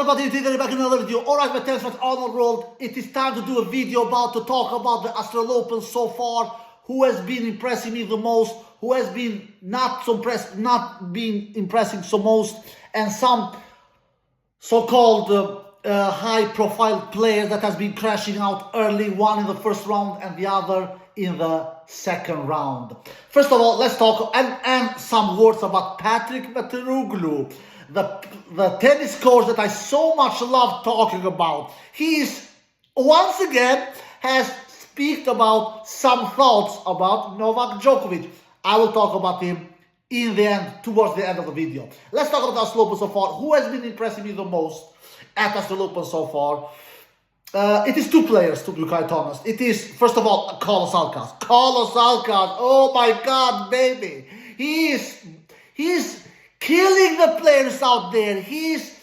everybody, today back in another video. Alright, my tennis fans all over the world, it is time to do a video to talk about the Australian Open so far. Who has been impressing me the most, who has been not been impressing so most, and some so-called high-profile players that has been crashing out early, one in the first round and the other in the second round. First of all, let's talk and some words about Patrick Mouratoglou, the tennis coach that I so much love talking about. He is once again has speak about some thoughts about Novak Djokovic. I will talk about him in the end, towards the end of the video. Let's talk about Australian Open so far. Who has been impressing me the most at Australian Open so far? It is two players, to be quite honest. It is, first of all, Carlos Alcaraz. Carlos Alcaraz, oh my God, baby. He's killing the players out there. He's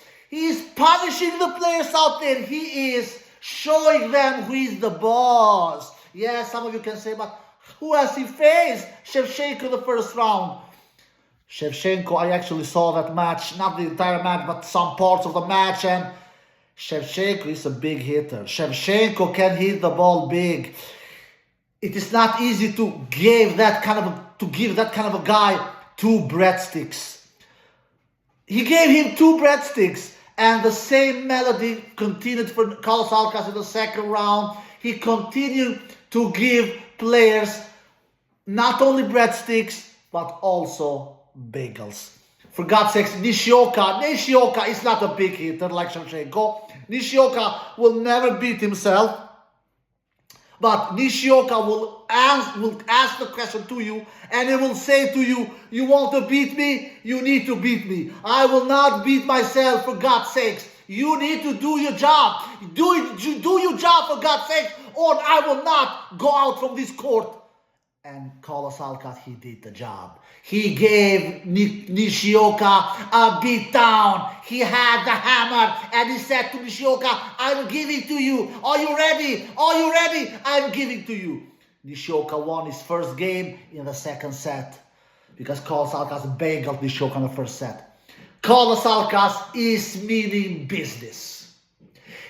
punishing the players out there. He is showing them who is the boss. Yeah, some of you can say, but who has he faced? Shevchenko in the first round. Shevchenko, I actually saw that match, not the entire match, but some parts of the match, and Shevchenko is a big hitter. Shevchenko can hit the ball big. It is not easy to give that kind of a guy two breadsticks. He gave him two breadsticks, and the same melody continued for Carlos Alcaraz in the second round. He continued to give players not only breadsticks, but also bagels. For God's sakes, Nishioka is not a big hitter like Shevchenko. Nishioka will never beat himself. But Nishioka will ask the question to you, and he will say to you, you want to beat me? You need to beat me. I will not beat myself, for God's sakes. You need to do your job. Do your job, for God's sakes, or I will not go out from this court. And Carlos Alcaraz, he did the job. He gave Nishioka a beat down. He had the hammer, and he said to Nishioka, I will give it to you. Are you ready? Are you ready? I'm giving to you. Nishioka won his first game in the second set because Carlos Alcaraz bageled Nishioka in the first set. Carlos Alcaraz is meaning business.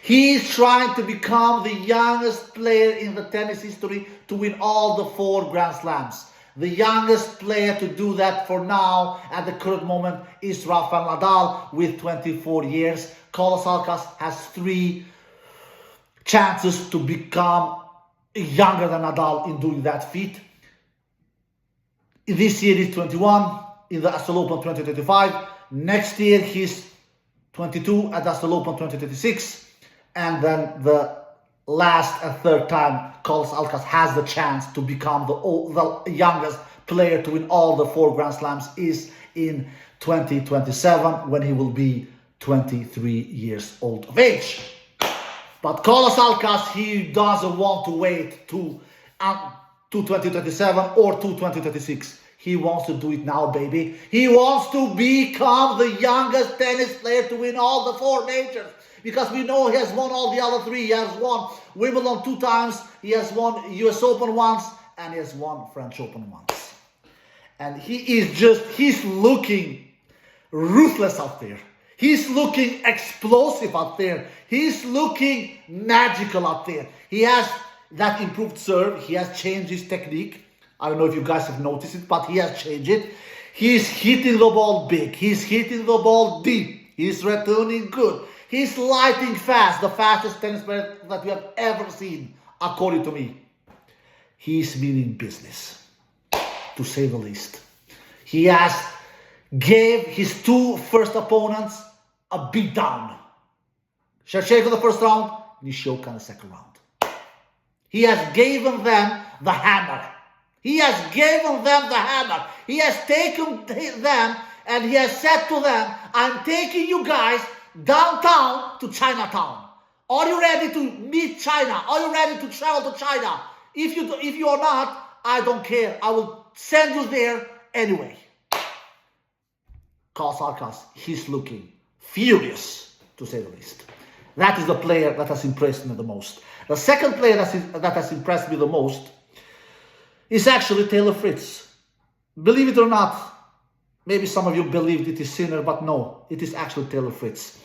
He is trying to become the youngest player in the tennis history to win all the 4 Grand Slams. The youngest player to do that for now, at the current moment, is Rafael Nadal with 24 years. Carlos Alcaraz has 3 chances to become younger than Nadal in doing that feat. This year he's 21 in the Australian Open 2025. Next year he's 22 at the Australian Open 2026. And then the last and third time Carlos Alcaraz has the chance to become the youngest player to win all the 4 Grand Slams is in 2027, when he will be 23 years old of age. But Carlos Alcaraz, he doesn't want to wait to 2027 or to 2026. He wants to do it now, baby. He wants to become the youngest tennis player to win all the 4 majors. Because we know he has won all the other 3. He has won Wimbledon 2 times, he has won US Open once, and he has won French Open once. And he's looking ruthless out there. He's looking explosive out there. He's looking magical out there. He has that improved serve. He has changed his technique. I don't know if you guys have noticed it, but he has changed it. He's hitting the ball big. He's hitting the ball deep. He's returning good. He's lighting fast, the fastest tennis player that we have ever seen, according to me. He's meaning business, to say the least. He has gave his 2 first opponents a beatdown. Shevchenko in the first round, Nishioka in the second round. He has given them the hammer. He has given them the hammer. He has taken them and he has said to them, I'm taking you guys downtown to Chinatown. Are you ready to meet China? Are you ready to travel to China? If you are not, I don't care. I will send you there anyway. Carlos Alcaraz, he's looking furious, to say the least. That is the player that has impressed me the most. The second player that has impressed me the most is actually Taylor Fritz. Believe it or not, maybe some of you believed it is Sinner, but no, it is actually Taylor Fritz.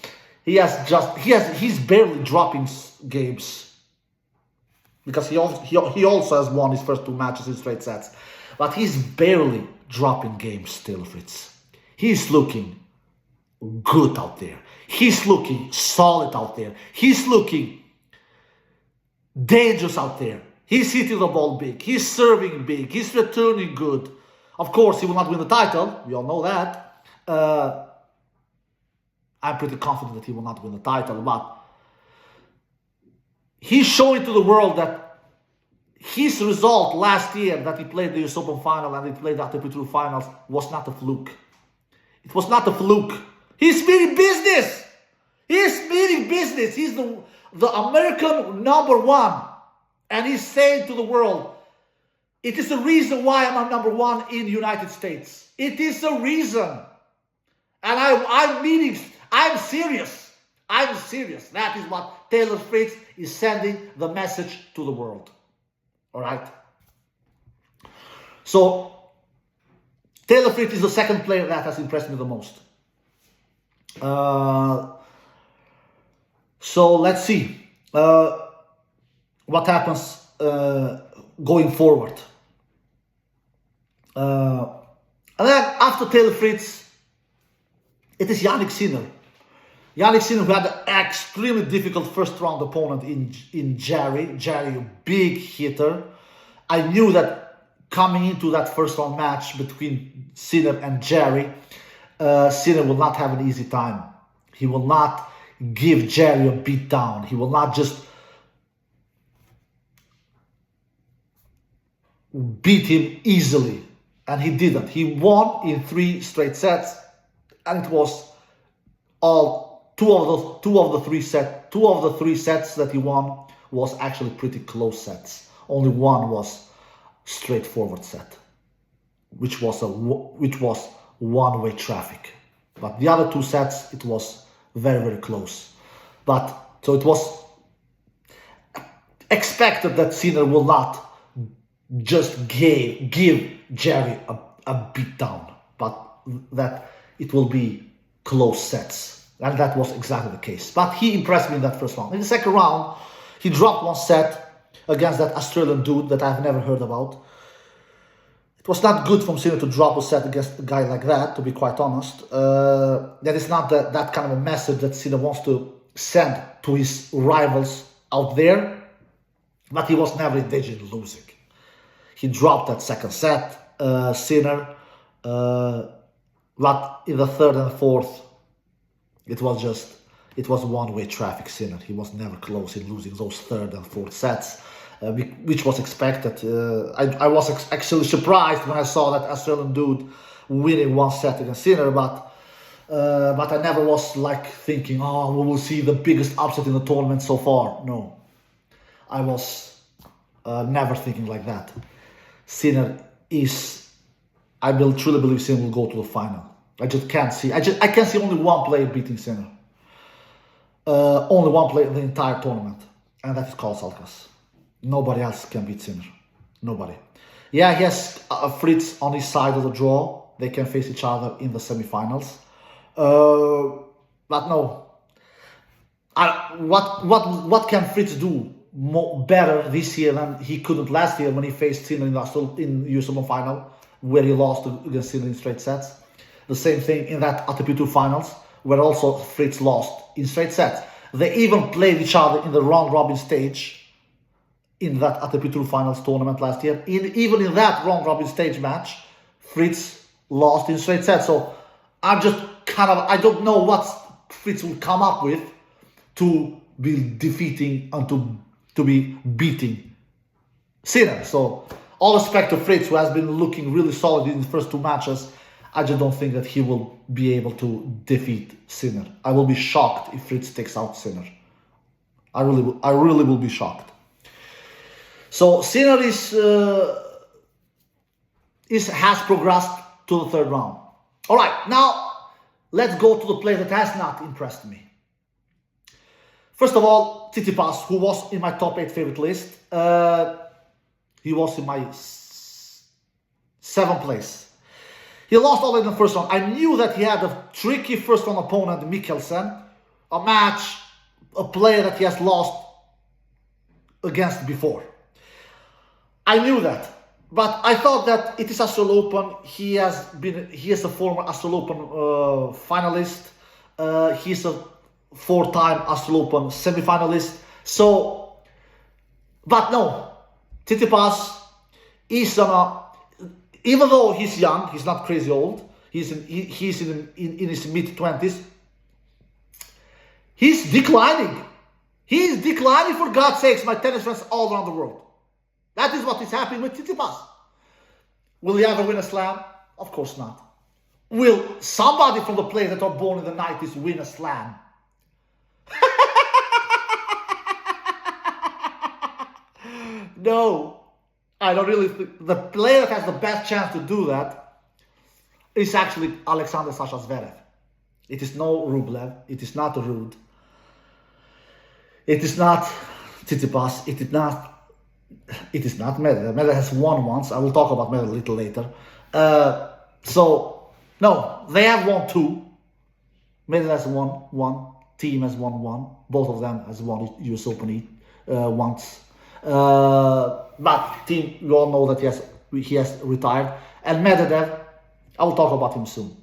he's barely dropping games, because he also has won his first 2 matches in straight sets, but he's barely dropping games still, Fritz. He's looking good out there. He's looking solid out there. He's looking dangerous out there. He's hitting the ball big. He's serving big. He's returning good. Of course, he will not win the title. We all know that. I'm pretty confident that he will not win the title, but he's showing to the world that his result last year, that he played the US Open final and he played the ATP finals, was not a fluke. It was not a fluke. He's meaning business. He's meaning business. He's the American #1. And he's saying to the world, it is the reason why I'm #1 in the United States. It is a reason. And I'm serious. I'm serious. That is what Taylor Fritz is sending the message to the world. All right? So, Taylor Fritz is the second player that has impressed me the most. So let's see what happens going forward. And then after Taylor Fritz, it is Jannik Sinner. Jannik Sinner, who had an extremely difficult first round opponent in Jerry. Jerry, a big hitter. I knew that coming into that first round match between Sinner and Jerry, Sinner will not have an easy time. He will not give Jerry a beat down. He will not just beat him easily. And he didn't. He won in 3 straight sets, and it was all two of the three sets that he won was actually pretty close sets. Only one was straightforward set, which was one-way traffic. But the other 2 sets, it was very, very close. But so it was expected that Sinner will not just give Jerry a beat down, but that it will be close sets. And that was exactly the case. But he impressed me in that first round. In the second round, he dropped 1 set against that Australian dude that I've never heard about. It was not good from Sinner to drop a set against a guy like that, to be quite honest. That is not that kind of a message that Sinner wants to send to his rivals out there. But he was never in danger of losing. He dropped that second set, Sinner. But in the third and fourth, it was one-way traffic, Sinner. He was never close in losing those third and fourth sets, which was expected. I was actually surprised when I saw that Australian dude winning 1 set against Sinner, but I never was like thinking, oh, we will see the biggest upset in the tournament so far. No, I was never thinking like that. Sinner is, I truly believe Sinner will go to the final. I can see only one player beating Sinner. Only one player in the entire tournament, and that is Carlos Alcaraz. Nobody else can beat Sinner. Nobody. Yeah, he has Fritz on his side of the draw. They can face each other in the semifinals. But no. What can Fritz do better this year than he couldn't last year when he faced Sinner in the US Open final, where he lost against Sinner in straight sets? The same thing in that ATP Tour finals, where also Fritz lost in straight sets. They even played each other in the round-robin stage in that ATP Tour finals tournament last year. Even in that round-robin stage match, Fritz lost in straight sets. So I don't know what Fritz will come up with to be defeating and to be beating Sinner. So all respect to Fritz, who has been looking really solid in the first 2 matches. I just don't think that he will be able to defeat Sinner. I will be shocked if Fritz takes out Sinner. I really will be shocked. So Sinner has progressed to the 3rd round. All right, now let's go to the player that has not impressed me. First of all, Tsitsipas, who was in my top 8 favorite list. He was in my 7th place. He lost already in the first round. I knew that he had a tricky first round opponent, Mikkelsen, a match, a player that he has lost against before. I knew that, but I thought that it is Australian Open. He is a former Australian Open finalist. He's a 4-time Australian Open semi-finalist. So, but no, Tsitsipas is even though he's young, he's not crazy old. He's in his mid-20s. He's declining. He's declining, for God's sakes, my tennis friends all around the world. That is what is happening with Tsitsipas. Will he ever win a slam? Of course not. Will somebody from the players that are born in the 90s win a slam? No. I don't really think the player that has the best chance to do that is actually Alexander Sasha Zverev. It is no Rublev. It is not Ruud. It is not Tsitsipas. It is not Medvedev. Medvedev has won once. I will talk about Medvedev a little later. So, no, they have won 2. Medvedev has won 1. Team has won 1. Both of them has won US Open once. But Team, you all know that he has retired. And Medvedev, I will talk about him soon.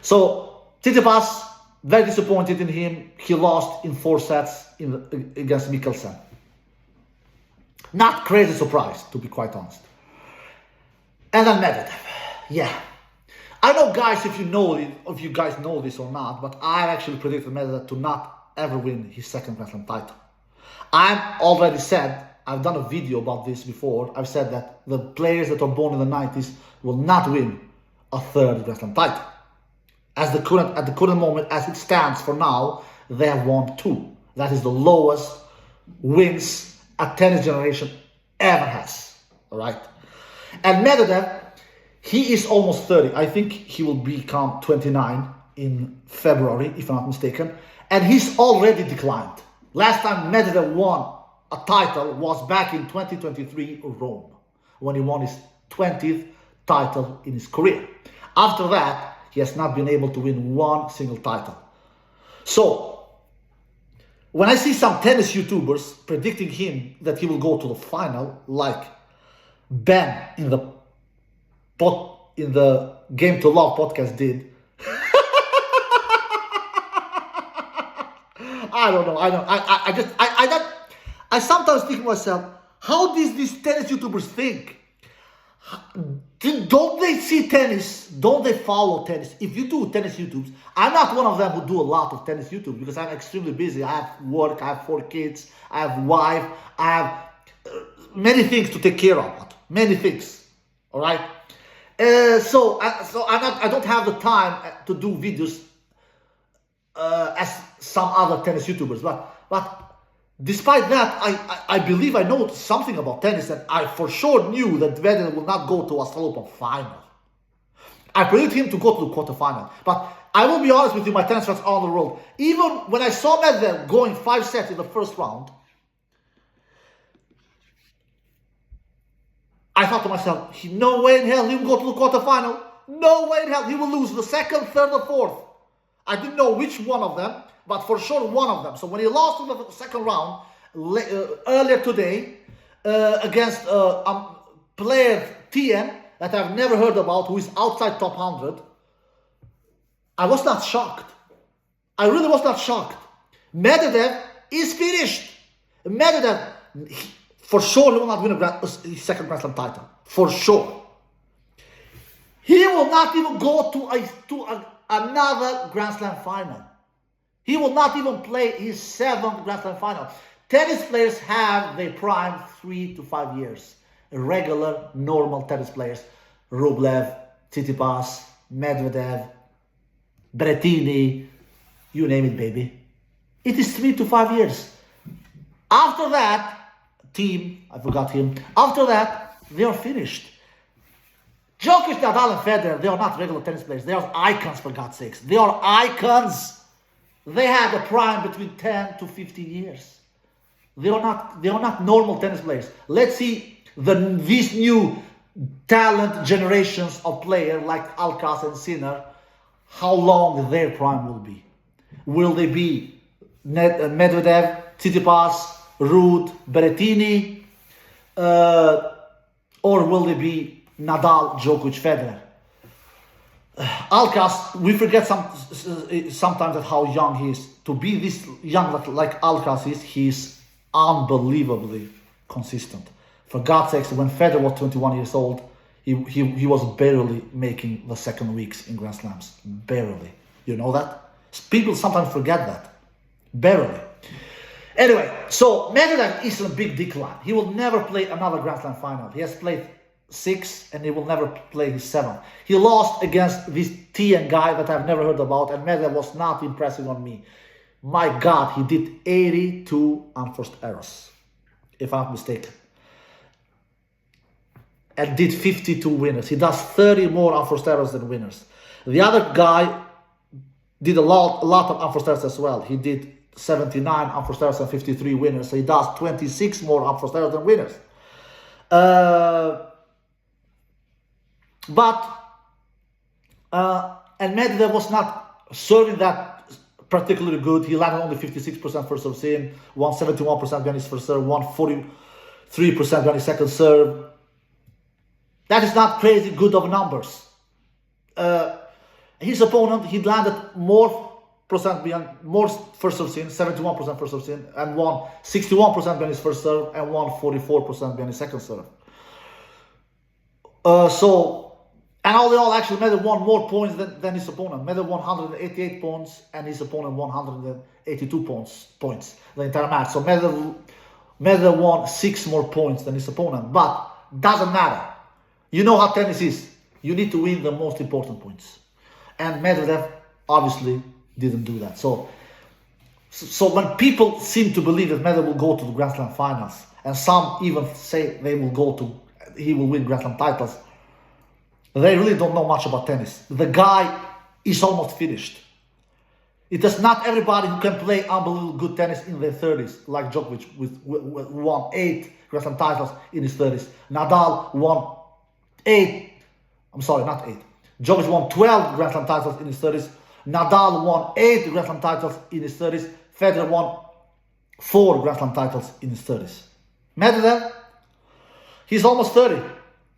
So, Tsitsipas, very disappointed in him. He lost in 4 sets against Mikkelsen. Not crazy surprise, to be quite honest. And then Medvedev. Yeah. I know, guys, if you guys know this or not, but I actually predicted Medvedev to not ever win his second Grand Slam title. I've already said, I've done a video about this before. I've said that the players that are born in the 90s will not win a third Grand Slam title. At the current moment, as it stands for now, they have won 2. That is the lowest wins a tennis generation ever has. All right. And Medvedev, he is almost 30. I think he will become 29 in February, if I'm not mistaken. And he's already declined. Last time Medvedev won a title was back in 2023 Rome, when he won his 20th title in his career. After that, he has not been able to win one single title. So, when I see some tennis YouTubers predicting him that he will go to the final, like Ben in the Game to Love podcast did, I don't know. I sometimes think to myself, how does these tennis YouTubers think? Don't they see tennis? Don't they follow tennis? If you do tennis YouTubes, I'm not one of them who do a lot of tennis YouTube because I'm extremely busy. I have work, I have 4 kids, I have wife, I have many things to take care of. Many things. All right. So I don't have the time to do videos as some other tennis YouTubers. But despite that, I believe I know something about tennis, and I for sure knew that Medvedev will not go to Australian Open final. I predicted him to go to the quarterfinal. But I will be honest with you, my tennis fans all over the world. Even when I saw Medvedev going 5 sets in the first round, I thought to myself, no way in hell he will go to the quarterfinal. No way in hell he will lose the second, third, or fourth. I didn't know which one of them, but for sure one of them. So when he lost in the second round earlier today against player TN that I've never heard about, who is outside top 100, I was not shocked. I really was not shocked. Medvedev is finished. Medvedev, for sure, he will not win his second Grand Slam title. For sure. He will not even go to another Grand Slam final. He will not even play his 7th Grand Slam final. Tennis players have their prime 3 to 5 years. Regular, normal tennis players. Rublev, Tsitsipas, Medvedev, Berrettini, you name it, baby. It is 3 to 5 years. After that, team, I forgot him. After that, they are finished. Djokovic, Nadal, and Federer, they are not regular tennis players. They are icons, for God's sakes. They are icons. They had a prime between 10 to 15 years. They are not normal tennis players. Let's see these new talent generations of players like Alcaraz and Sinner, how long their prime will be. Will they be Medvedev, Tsitsipas, Ruud, Berrettini, or will it be Nadal, Djokovic, Federer? Alcaraz, we forget sometimes that how young he is. To be this young like Alcaraz is, he's unbelievably consistent. For God's sakes, when Federer was 21 years old, he was barely making the second weeks in Grand Slams. Barely. You know that? People sometimes forget that. Barely. Anyway, so Medvedev is in a big decline. He will never play another Grand Slam final. He has played 6 and he will never play his 7th. He lost against this TN guy that I've never heard about, and Medvedev was not impressive on me. My God, he did 82 unforced errors, if I'm not mistaken, and did 52 winners. He does 30 more unforced errors than winners. The other guy did a lot of unforced errors as well. He did 79 unforced errors and 53 winners. So he does 26 more unforced errors than winners. And Medvedev was not serving that particularly good. He landed only 56% first serve in, 171% behind his first serve, 143% behind his second serve. That is not crazy good of numbers. His opponent, he landed more first serve in, 71% first serve in, and won 61% behind his first serve, and won 44% behind his second serve. And all in all, actually, Medvedev won more points than his opponent. Medvedev won 188 points, and his opponent won 182 points the entire match. So Medvedev won 6 more points than his opponent, but doesn't matter. You know how tennis is. You need to win the most important points. And Medvedev obviously didn't do that. So when people seem to believe that Medvedev will go to the Grand Slam finals, and some even say he will win Grand Slam titles, they really don't know much about tennis. The guy is almost finished. It is not everybody who can play unbelievable good tennis in their 30s, like Djokovic won 8 Grand Slam titles in his 30s. Nadal won 8. I'm sorry, not 8. Djokovic won 12 Grand Slam titles in his 30s. Nadal won 8 Grand Slam titles in his 30s. Federer won 4 Grand Slam titles in his 30s. Medvedev, he's almost 30.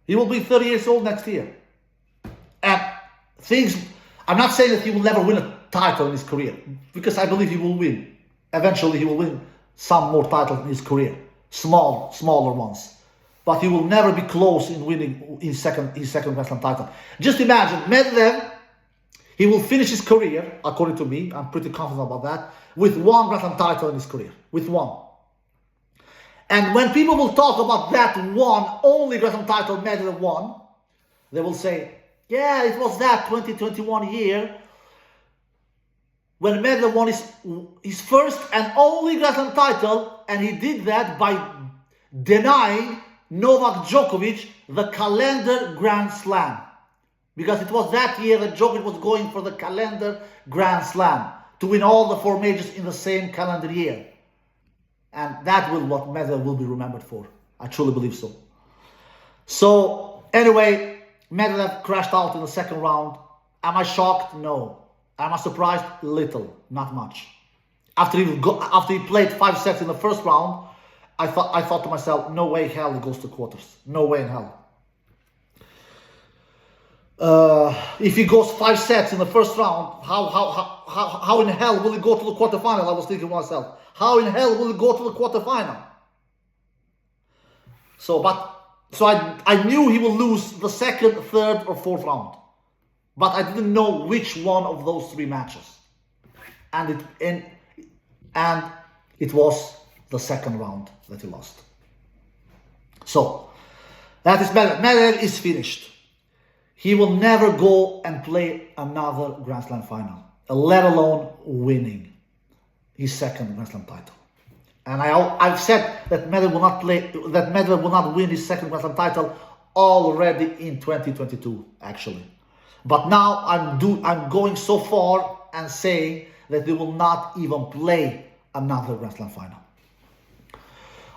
He will be 30 years old next year. And I'm not saying that he will never win a title in his career, because I believe he will win. Eventually he will win some more titles in his career. Smaller ones. But he will never be close in winning his second Grand Slam title. Just imagine, Medvedev, he will finish his career, according to me, I'm pretty confident about that, with 1 Grand Slam title in his career. With 1. And when people will talk about that only Grand Slam title Medvedev won, they will say, yeah, it was that 2021 year when Medvedev won his first and only Grand Slam title, and he did that by denying Novak Djokovic the calendar Grand Slam. Because it was that year that Djokovic was going for the calendar Grand Slam to win all the 4 majors in the same calendar year. And that will what Medvedev will be remembered for. I truly believe so. So, anyway, Medvedev crashed out in the second round. Am I shocked? No. Am I surprised? Little. Not much. After he played 5 sets in the first round, I thought to myself, no way in hell he goes to quarters. No way in hell. If he goes 5 sets in the first round, how in hell will he go to the quarterfinal? I was thinking to myself, how in hell will he go to the quarterfinal? So I knew he will lose the second, third, or fourth round, but I didn't know which one of those 3 matches, and it was the second round that he lost. So that is Medvedev. Medvedev is finished. He will never go and play another Grand Slam final, let alone winning his second Grand Slam title. And I've said that Medvedev will not win his second Grand Slam title already in 2022, actually. But now I'm going so far and saying that they will not even play another Grand Slam final.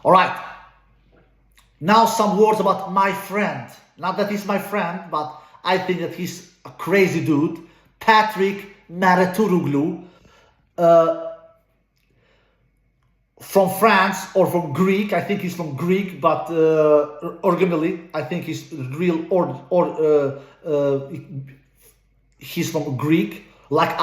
All right. Now some words about my friend. Not that he's my friend, but I think that he's a crazy dude. Patrick Mouratoglou. from France or from Greek. I think he's from Greek, but originally I think he's real he's from Greek. Like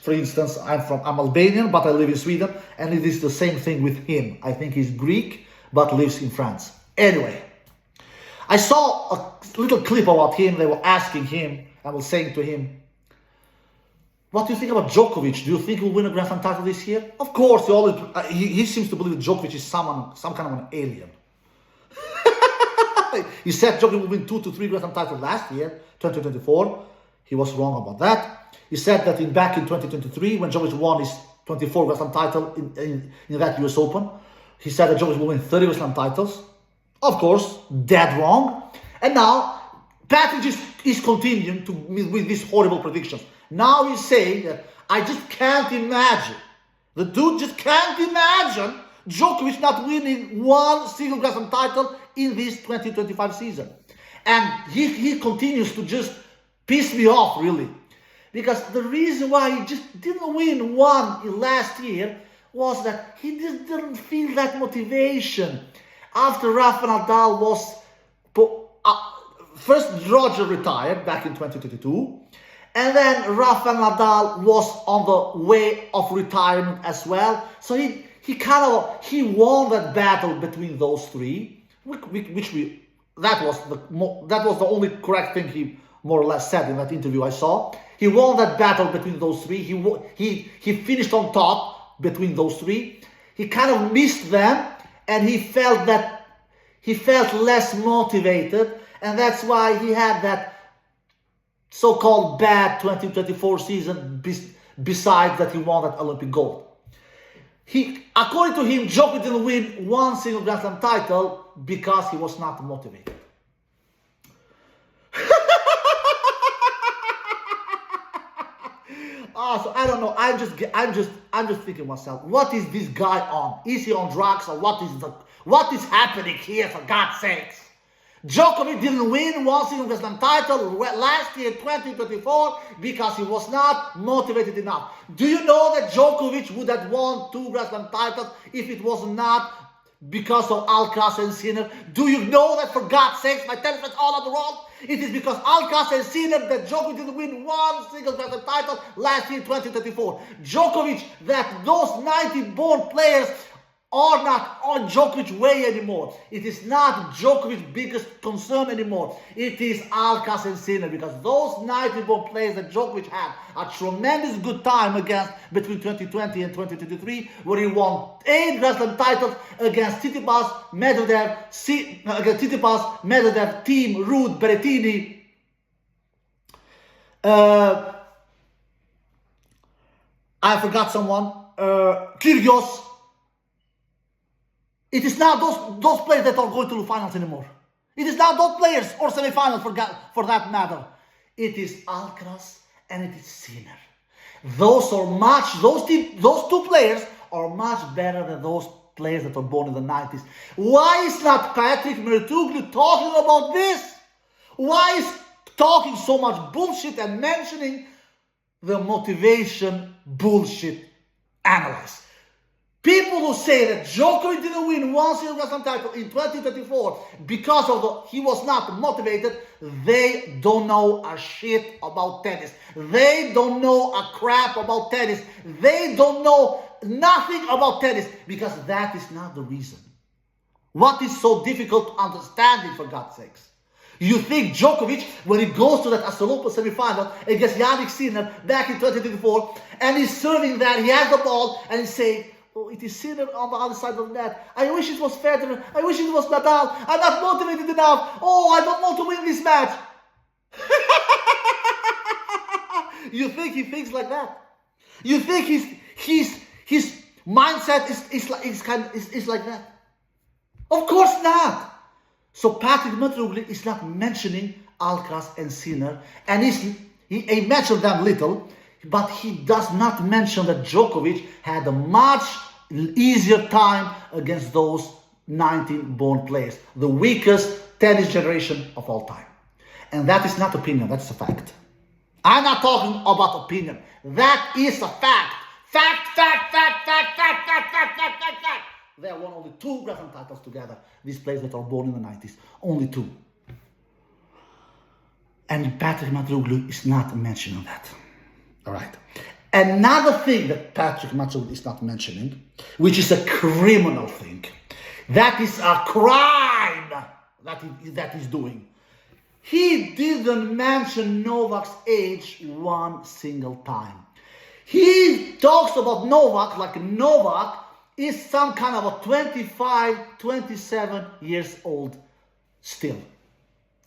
for instance, I'm Albanian, but I live in Sweden, and it is the same thing with him. I think he's Greek, but lives in France. Anyway, I saw a little clip about him. They were asking him, I was saying to him, what do you think about Djokovic? Do you think he'll win a Grand Slam title this year? Of course, he seems to believe that Djokovic is some kind of an alien. He said Djokovic will win 2 to 3 Grand Slam titles last year, 2024. He was wrong about that. He said that back in 2023, when Djokovic won his 24th Grand Slam title in that US Open, he said that Djokovic will win 30 Grand Slam titles. Of course, dead wrong. And now, Patrick is continuing with these horrible predictions. Now he's saying that I just can't imagine. The dude just can't imagine Djokovic not winning one single Grand Slam title in this 2025 season. And he continues to just piss me off, really. Because the reason why he just didn't win one last year was that he just didn't feel that motivation. After Rafa Nadal was... first Roger retired back in 2022. And then Rafa Nadal was on the way of retirement as well. So he won that battle between those three, that was the only correct thing he more or less said in that interview I saw. He won that battle between those three. He finished on top between those three. He kind of missed them, and he felt less motivated, and that's why he had that so-called bad 2024 season, besides that he won that Olympic gold. According to him, Djokovic didn't win one single Grand Slam title because he was not motivated. So I don't know. I'm just thinking myself, what is this guy on? Is he on drugs, or what is happening here, for God's sakes? Djokovic didn't win one single Grand Slam title last year, 2024, because he was not motivated enough. Do you know that Djokovic would have won 2 Grand Slam titles if it was not because of Alcaraz and Sinner? Do you know that, for God's sakes, my tennis fans all over the world, it is because Alcaraz and Sinner that Djokovic didn't win one single Grand Slam title last year, 2024. Djokovic, that those 90-born players are not on Djokovic's way anymore. It is not Djokovic's biggest concern anymore. It is Alcaraz and Sinner, because those 90-born players that Djokovic had a tremendous good time against between 2020 and 2023, where he won 8 Grand Slam titles against Tsitsipas, Medvedev, Thiem, Ruud, Berrettini, I forgot someone, Kyrgios. It is not those players that are going to the finals anymore. It is not those players or semifinals for that matter. It is Alcaraz and it is Sinner. Those two players are much better than those players that were born in the 90s. Why is not Patrick Mouratoglou talking about this? Why is talking so much bullshit and mentioning the motivation bullshit analysis? People who say that Djokovic didn't win one single Grand Slam title in 2024 because he was not motivated, they don't know a shit about tennis. They don't know a crap about tennis. They don't know nothing about tennis, because that is not the reason. What is so difficult understanding, for God's sakes? You think Djokovic, when he goes to that Australian Open semi-final against Jannik Sinner back in 2024, and he's serving that, he has the ball, and he's saying, oh, it is Sinner on the other side of the net. I wish it was Federer. I wish it was Nadal. I'm not motivated enough. Oh, I don't want to win this match. You think he thinks like that? You think his mindset is like that? Of course not. So Patrick Mouratoglou is not mentioning Alcaraz and Sinner, and he mentioned them little, but he does not mention that Djokovic had a much easier time against those 19-born players, the weakest tennis generation of all time. And that is not opinion, that's a fact. I'm not talking about opinion. That is a fact. Fact, fact, fact, fact, fact, fact, fact, fact, fact. They won only 2 Grand Slam titles together. These players that are born in the 90s. Only 2. And Patrick Mouratoglou is not mentioning that. All right. Another thing that Patrick Mouratoglou is not mentioning, which is a criminal thing, that is a crime that he's doing. He didn't mention Novak's age one single time. He talks about Novak like Novak is some kind of a 25, 27 years old still.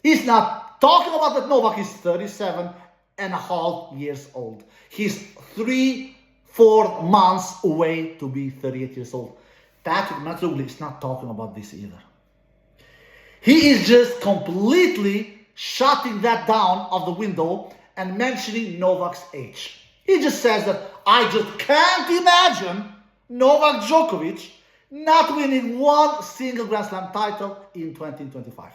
He's not talking about that Novak is 37 and a half years old. He's 3-4 months away to be 38 years old. Patrick Mouratoglou is not talking about this either. He is just completely shutting that down of the window and mentioning Novak's age. He just says that I just can't imagine Novak Djokovic not winning one single Grand Slam title in 2025.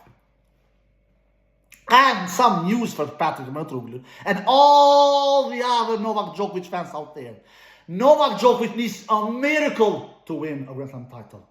And some news for Patrick Mouratoglou and all the other Novak Djokovic fans out there. Novak Djokovic needs a miracle to win a Grand Slam title.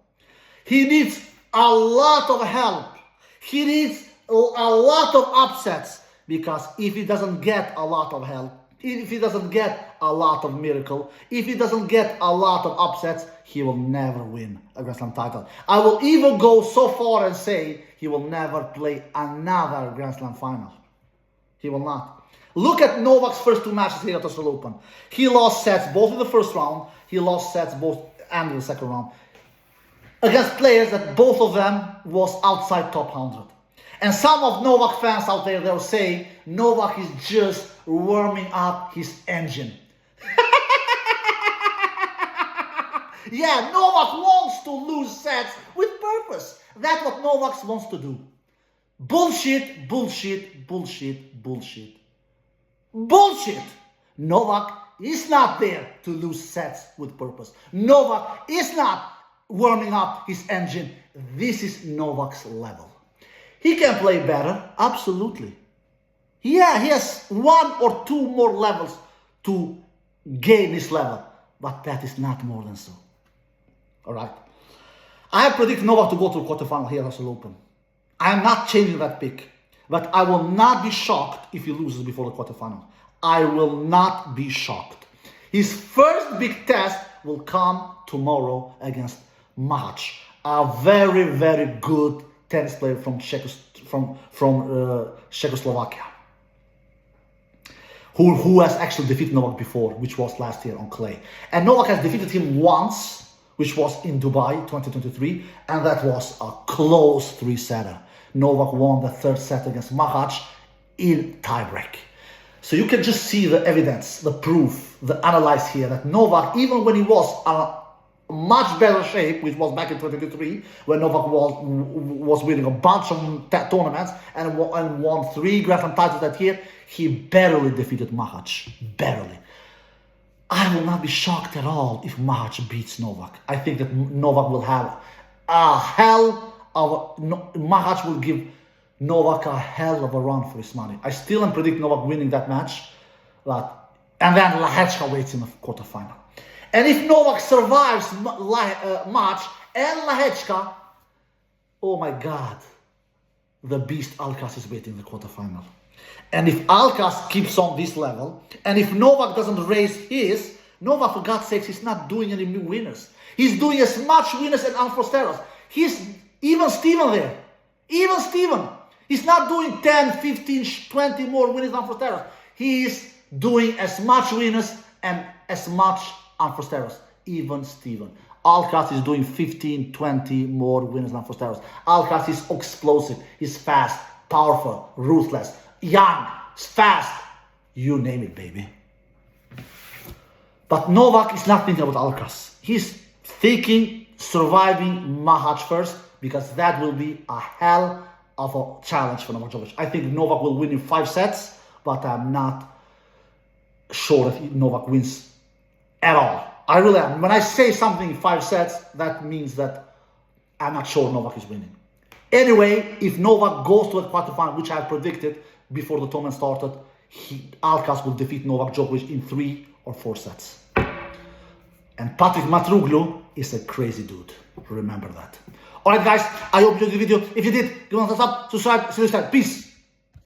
He needs a lot of help. He needs a lot of upsets, because if he doesn't get a lot of help, if he doesn't get a lot of miracle, if he doesn't get a lot of upsets, he will never win a Grand Slam title. I will even go so far and say he will never play another Grand Slam final. He will not. Look at Novak's first 2 matches here at the Australian Open. He lost sets both in the first round. He lost sets both and in the second round against players that both of them was outside top 100. And some of Novak fans out there, they'll say Novak is just warming up his engine. Yeah, Novak wants to lose sets with purpose. That's what Novak wants to do. Bullshit, bullshit, bullshit, bullshit. Bullshit! Novak is not there to lose sets with purpose. Novak is not warming up his engine. This is Novak's level. He can play better, absolutely. Yeah, he has 1 or 2 more levels to gain this level, but that is not more than so. All right. I predict Novak to go to the quarterfinal here at Australian Open. I am not changing that pick, but I will not be shocked if he loses before the quarterfinal. I will not be shocked. His first big test will come tomorrow against Machac, a very, very good tennis player from Czechoslovakia, who has actually defeated Novak before, which was last year on clay. And Novak has defeated him once, which was in Dubai 2023, and that was a close 3-setter. Novak won the 3rd set against Machac in tiebreak. So you can just see the evidence, the proof, the analysis here that Novak, even when he was a much better shape, which was back in 2023, when Novak was winning a bunch of tournaments and won 3 Grand Slam titles that year, he barely defeated Machac. Barely. I will not be shocked at all if Machac beats Novak. I think that Novak will have a hell of a... Machac will give Novak a hell of a run for his money. I still predict Novak winning that match. And then Lehechka waits in the quarterfinal. And if Novak survives match and Lehechka, oh my God, the beast Alcaraz is waiting in the quarterfinal. And if Alcaraz keeps on this level, and if Novak doesn't raise his, Novak, for God's sakes, he's not doing any new winners. He's doing as much winners as Alfred Steros. He's even Steven there. Even Steven. He's not doing 10, 15, 20 more winners than Alfred Steros. He is doing as much winners and as much Alfred Steros. Even Steven. Alcaraz is doing 15, 20 more winners than Alfred Steros. Alcaraz is explosive. He's fast, powerful, ruthless, young, fast. You name it, baby. But Novak is not thinking about Alcaraz. He's thinking surviving Machac first, because that will be a hell of a challenge for Novak Djokovic. I think Novak will win in 5 sets, but I'm not sure that Novak wins at all. I really am. When I say something in 5 sets, that means that I'm not sure Novak is winning. Anyway, if Novak goes to the quarterfinal, which I predicted before the tournament started, Alcaraz will defeat Novak Djokovic in 3 or 4 sets. And Patrick Mouratoglou is a crazy dude. Remember that. Alright guys, I hope you enjoyed the video. If you did, give me a thumbs up, subscribe, see you next time. Peace.